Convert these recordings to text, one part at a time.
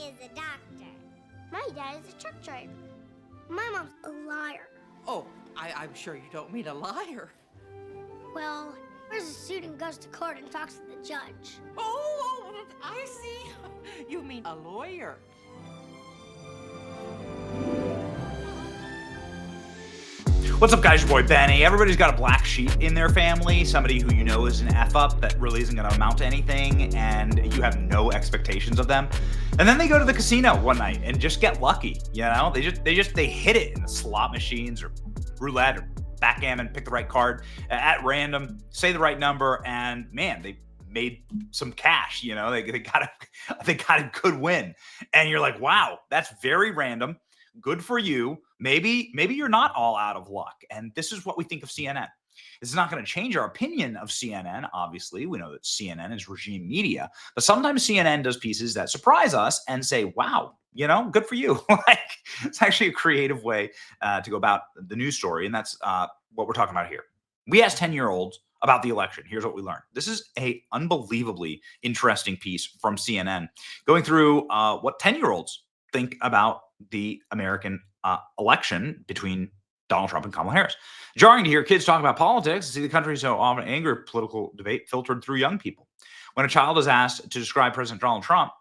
is a doctor. My dad is a truck driver. My mom's a liar. Oh, I'm sure you don't mean a liar. Well, where's a student goes to court and talks to the judge? Oh, I see. You mean a lawyer. What's up, guys? Your boy Benny. Everybody's got a black sheep in their family, somebody who you know is an F-up that really isn't going to amount to anything, and you have no expectations of them. And then they go to the casino one night and just get lucky, you know? They hit it in the slot machines or roulette or backgammon, pick the right card at random, say the right number, and man, they made some cash, you know? They got a good win. And you're like, wow, that's very random. Good for you. Maybe you're not all out of luck. And this is what we think of CNN. This is not going to change our opinion of CNN. Obviously, we know that CNN is regime media, but sometimes CNN does pieces that surprise us and say, wow, you know, good for you. Like, it's actually a creative way to go about the news story. And that's what we're talking about here. We asked 10-year-olds about the election. Here's what we learned. This is a unbelievably interesting piece from CNN going through what 10-year-olds think about the American election between Donald Trump and Kamala Harris. Jarring to hear kids talk about politics and see the country so often anger political debate filtered through young people. When a child is asked to describe President Donald Trump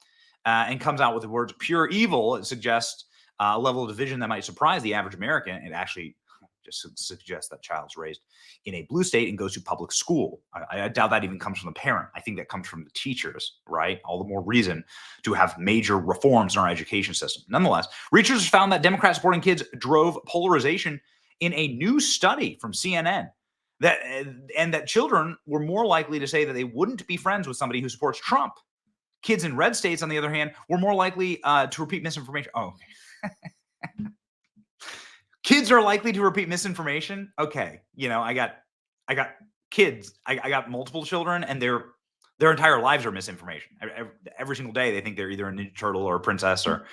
and comes out with the words pure evil, it suggests a level of division that might surprise the average American. It actually just suggests that child's raised in a blue state and goes to public school. I doubt that even comes from the parent. I think that comes from the teachers, right? All the more reason to have major reforms in our education system. Nonetheless, researchers found that Democrat supporting kids drove polarization in a new study from CNN, that children were more likely to say that they wouldn't be friends with somebody who supports Trump. Kids in red states, on the other hand, were more likely to repeat misinformation. Oh, okay. Kids are likely to repeat misinformation. Okay, you know, I got kids. I got multiple children, and their entire lives are misinformation. Every single day, they think they're either a Ninja Turtle or a princess or,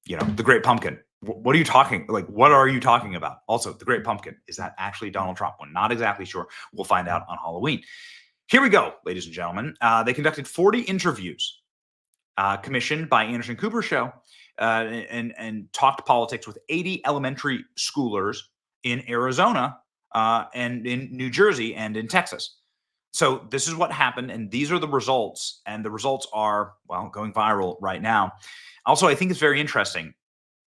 you know, the Great Pumpkin. What are you talking? Like, what are you talking about? Also, the Great Pumpkin, is that actually Donald Trump? We're not exactly sure. We'll find out on Halloween. Here we go, ladies and gentlemen. They conducted 40 interviews commissioned by Anderson Cooper's show. And talked politics with 80 elementary schoolers in Arizona and in New Jersey and in Texas. So this is what happened, and these are the results, and the results are, well, going viral right now. Also, I think it's very interesting.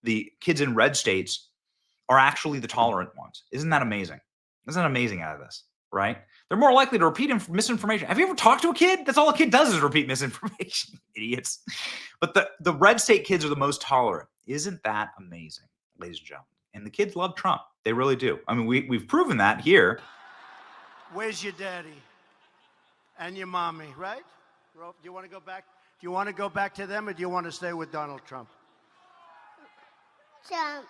The kids in red states are actually the tolerant ones. Isn't that amazing? Isn't that amazing out of this, right? They're more likely to repeat misinformation. Have you ever talked to a kid? That's all a kid does is repeat misinformation, idiots. But the red state kids are the most tolerant. Isn't that amazing, ladies and gentlemen? And the kids love Trump. They really do. I mean, we've proven that here. Where's your daddy and your mommy, right? Do you want to go back? Do you want to go back to them, or do you want to stay with Donald Trump? Trump.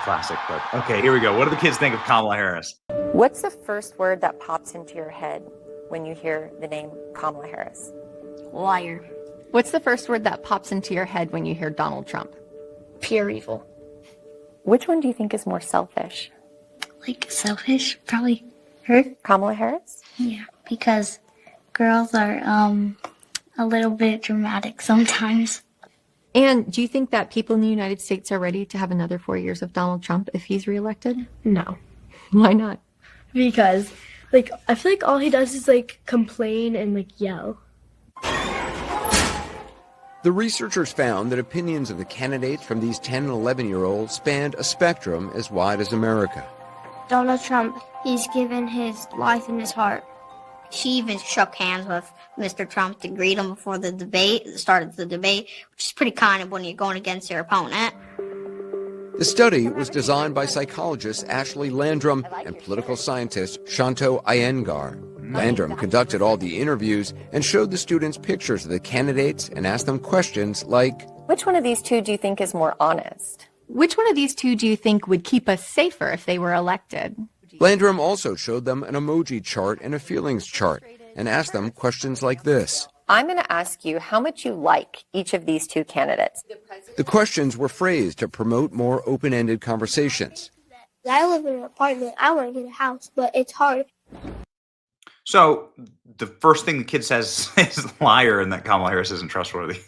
Classic, but okay, here we go. What do the kids think of Kamala Harris? What's the first word that pops into your head when you hear the name Kamala Harris? Liar. What's the first word that pops into your head when you hear Donald Trump? Pure evil. Which one do you think is more selfish? Like selfish? Probably her. Kamala Harris? Yeah, because girls are a little bit dramatic sometimes. And do you think that people in the United States are ready to have another 4 years of Donald Trump if he's reelected? No. Why not? Because, like, I feel like all he does is, like, complain and, like, yell. The researchers found that opinions of the candidates from these 10 and 11-year-olds spanned a spectrum as wide as America. Donald Trump, he's given his life and his heart. She even shook hands with Mr. Trump to greet him before the debate, started the debate, which is pretty kind of when you're going against your opponent. The study was designed by psychologist Ashley Landrum and political scientist Shanto Iyengar. Landrum conducted all the interviews and showed the students pictures of the candidates and asked them questions like, which one of these two do you think is more honest? Which one of these two do you think would keep us safer if they were elected? Landrum also showed them an emoji chart and a feelings chart and asked them questions like this. I'm going to ask you how much you like each of these two candidates. The questions were phrased to promote more open-ended conversations. I live in an apartment. I want to get a house, but it's hard. So the first thing the kid says is liar and that Kamala Harris isn't trustworthy.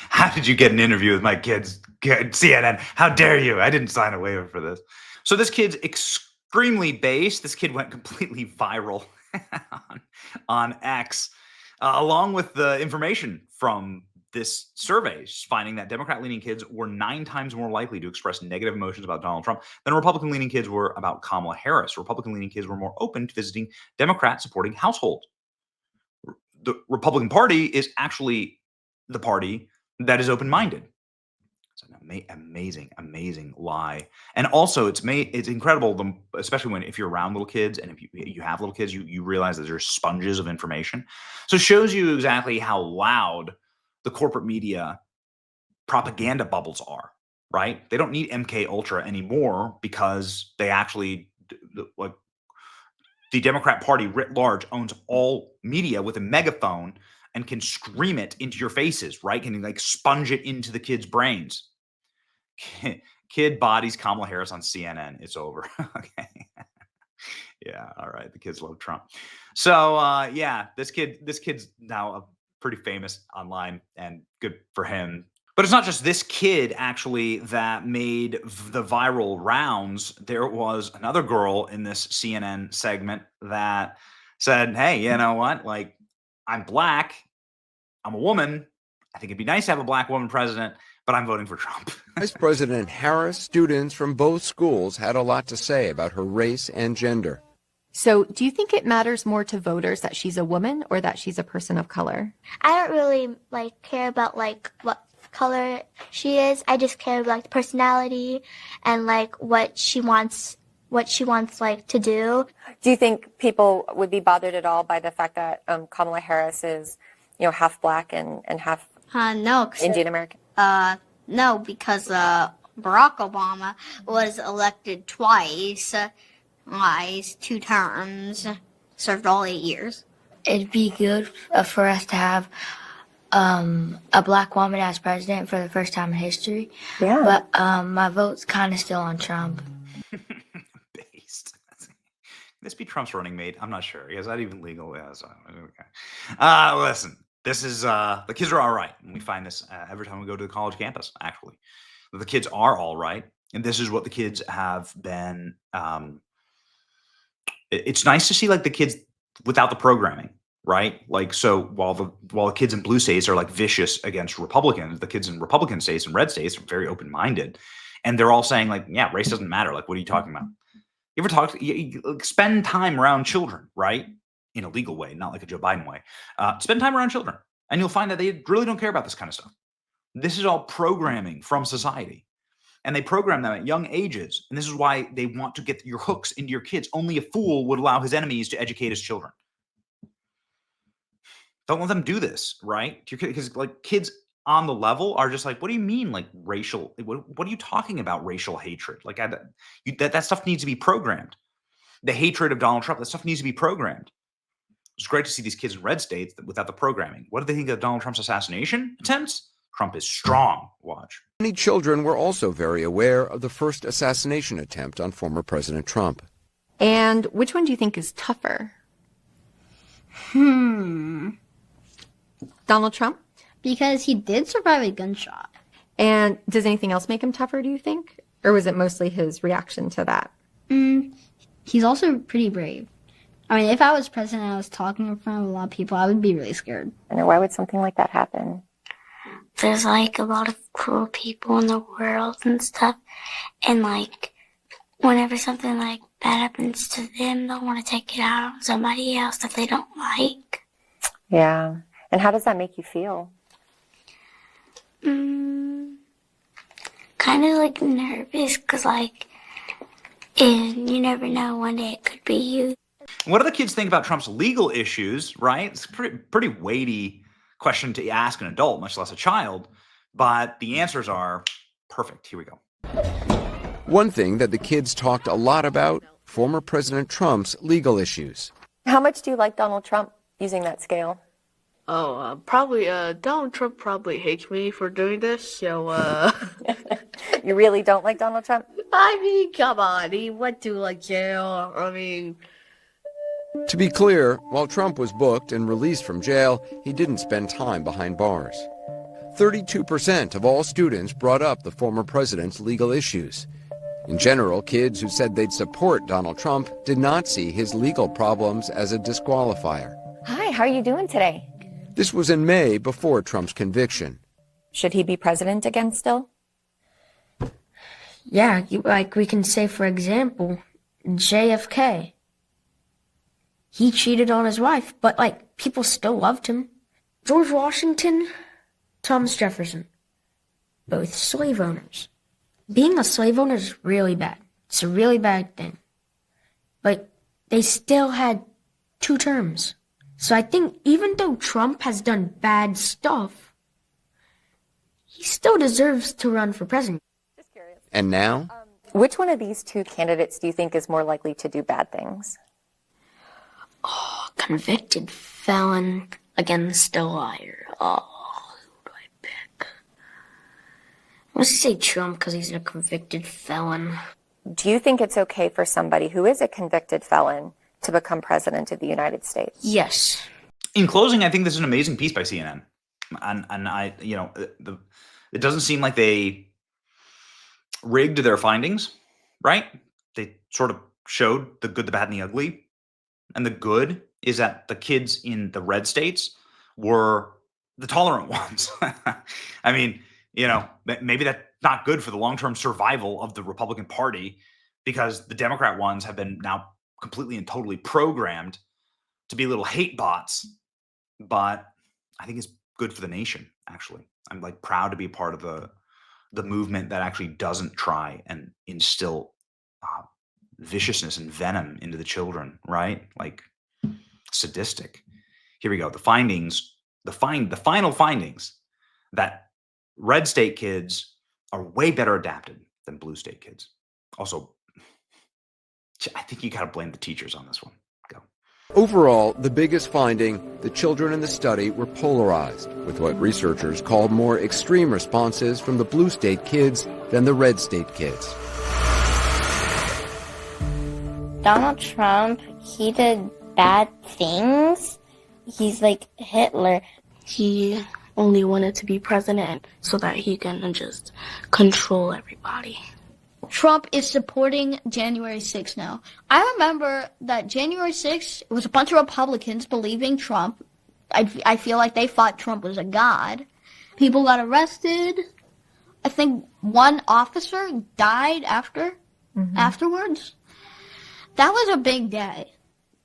How did you get an interview with my kids? CNN, how dare you? I didn't sign a waiver for this. So this kid's extremely based. This kid went completely viral on X, along with the information from this survey, finding that Democrat-leaning kids were 9 times more likely to express negative emotions about Donald Trump than Republican-leaning kids were about Kamala Harris. Republican-leaning kids were more open to visiting Democrat-supporting households. The Republican Party is actually the party that is open-minded. It's an amazing lie. And also, it's incredible, especially if you're around little kids and if you have little kids, you realize that there's sponges of information. So it shows you exactly how loud the corporate media propaganda bubbles are, right? They don't need MK Ultra anymore because they actually, like, the Democrat Party writ large owns all media with a megaphone and can scream it into your faces, right? Can like sponge it into the kids' brains. Kid bodies Kamala Harris on CNN. It's over. Okay. Yeah. All right. The kids love Trump. So yeah, this kid's now pretty famous online, and good for him. But it's not just this kid actually that made the viral rounds. There was another girl in this CNN segment that said, hey, you know what? Like, I'm black. I'm a woman. I think it'd be nice to have a black woman president, but I'm voting for Trump. Vice President Harris, students from both schools had a lot to say about her race and gender. So do you think it matters more to voters that she's a woman or that she's a person of color? I don't really care about what color she is. I just care about the personality and what she wants to do. Do you think people would be bothered at all by the fact that Kamala Harris is, half black and half No. Indian American? No, because Barack Obama was elected twice, 2 terms, served all 8 years. It'd be good for us to have a black woman as president for the first time in history. Yeah. But my vote's kind of still on Trump. Based. This be Trump's running mate? I'm not sure. Is that even legal? Yeah. So, okay. Listen, this is the kids are all right, and we find this every time we go to the college campus. Actually, the kids are all right, and this is what the kids have been. It's nice to see the kids without the programming, right? So while the kids in blue states are vicious against Republicans, the kids in Republican states and red states are very open-minded, and they're all saying yeah, race doesn't matter. What are you talking about? You ever spend time around children, right? In a legal way, not like a Joe Biden way. Spend time around children, and you'll find that they really don't care about this kind of stuff. This is all programming from society. And they program them at young ages. And this is why they want to get your hooks into your kids. Only a fool would allow his enemies to educate his children. Don't let them do this, right? Because kids on the level are just what do you mean racial? What are you talking about, racial hatred? That stuff needs to be programmed. The hatred of Donald Trump, that stuff needs to be programmed. It's great to see these kids in red states without the programming. What do they think of Donald Trump's assassination attempts? Trump is strong. Watch. Many children were also very aware of the first assassination attempt on former President Trump. And which one do you think is tougher? Hmm. Donald Trump? Because he did survive a gunshot. And does anything else make him tougher, do you think? Or was it mostly his reaction to that? He's also pretty brave. I mean, if I was president and I was talking in front of a lot of people, I would be really scared. And why would something like that happen? There's a lot of cruel people in the world and stuff. And whenever something like that happens to them, they'll want to take it out on somebody else that they don't like. Yeah. And how does that make you feel? Kind of nervous because and you never know, one day it could be you. What do the kids think about Trump's legal issues, right? It's a pretty weighty question to ask an adult, much less a child. But the answers are perfect. Here we go. One thing that the kids talked a lot about, former President Trump's legal issues. How much do you like Donald Trump using that scale? Probably, Donald Trump probably hates me for doing this, so, You really don't like Donald Trump? I mean, come on, he went to, jail, To be clear, while Trump was booked and released from jail, he didn't spend time behind bars. 32% of all students brought up the former president's legal issues. In general, kids who said they'd support Donald Trump did not see his legal problems as a disqualifier. Hi, how are you doing today? This was in May before Trump's conviction. Should he be president again still? Yeah, we can say, for example, JFK. He cheated on his wife, but, people still loved him. George Washington, Thomas Jefferson, both slave owners. Being a slave owner is really bad. It's a really bad thing. But they still had 2 terms. So I think even though Trump has done bad stuff, he still deserves to run for president. Just curious. And now? Which one of these 2 candidates do you think is more likely to do bad things? Oh, convicted felon against a liar. Oh, who do I pick? Let's say Trump because he's a convicted felon. Do you think it's okay for somebody who is a convicted felon to become president of the United States? Yes. In closing, I think this is an amazing piece by CNN. And it doesn't seem like they rigged their findings, right? They sort of showed the good, the bad, and the ugly. And the good is that the kids in the red states were the tolerant ones. I mean, maybe that's not good for the long-term survival of the Republican Party because the Democrat ones have been now completely and totally programmed to be little hate bots. But I think it's good for the nation, actually. I'm proud to be a part of the movement that actually doesn't try and instill viciousness and venom into the children, right? Sadistic. Here we go. The findings, the final findings that red state kids are way better adapted than blue state kids. Also, I think you got to blame the teachers on this one. Go. Overall, the biggest finding, the children in the study were polarized, with what researchers called more extreme responses from the blue state kids than the red state kids. Donald Trump, he did bad things. He's like Hitler. He only wanted to be president so that he can just control everybody. Trump is supporting January 6th now. I remember that January 6th was a bunch of Republicans believing Trump. I feel like they thought Trump was a god. People got arrested. I think one officer died afterwards. That was a big day.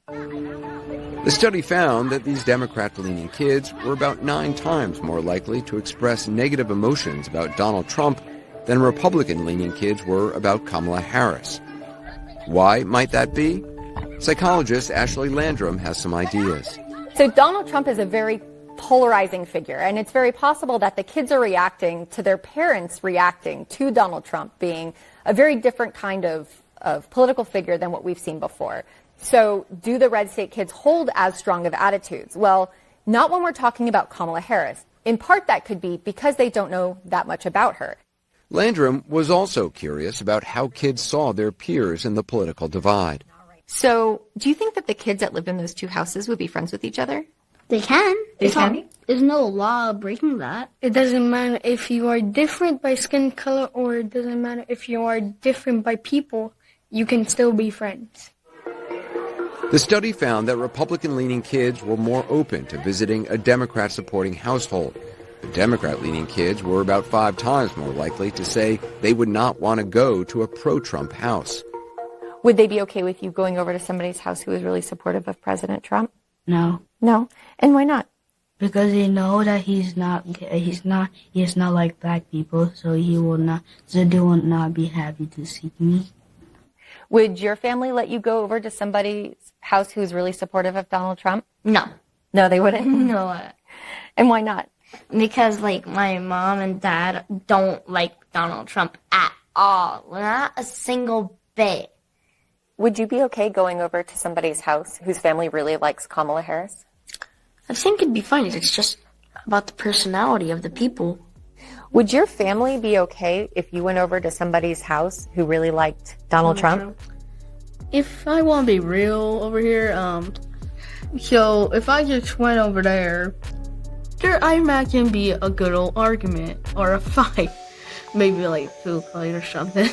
The study found that these Democrat-leaning kids were about 9 times more likely to express negative emotions about Donald Trump than Republican-leaning kids were about Kamala Harris. Why might that be? Psychologist Ashley Landrum has some ideas. So Donald Trump is a very polarizing figure, and it's very possible that the kids are reacting to their parents reacting to Donald Trump being a very different kind of political figure than what we've seen before. So do the red state kids hold as strong of attitudes? Well, not when we're talking about Kamala Harris. In part, that could be because they don't know that much about her. Landrum was also curious about how kids saw their peers in the political divide. So do you think that the kids that lived in those 2 houses would be friends with each other? They can. There's no law breaking that. It doesn't matter if you are different by skin color or it doesn't matter if you are different by people. You can still be friends. The study found that Republican-leaning kids were more open to visiting a Democrat-supporting household. But Democrat-leaning kids were about 5 times more likely to say they would not want to go to a pro-Trump house. Would they be okay with you going over to somebody's house who is really supportive of President Trump? No. No? And why not? Because they know that he's not like black people, so they will not be happy to see me. Would your family let you go over to somebody's house who's really supportive of Donald Trump? No. No, they wouldn't? No. And why not? Because, my mom and dad don't like Donald Trump at all. Not a single bit. Would you be okay going over to somebody's house whose family really likes Kamala Harris? I think it'd be fine. It's just about the personality of the people. Would your family be okay if you went over to somebody's house who really liked Donald Trump? if I want to be real over here, so if I just went over there, I imagine be a good old argument or a fight, maybe like a food fight or something.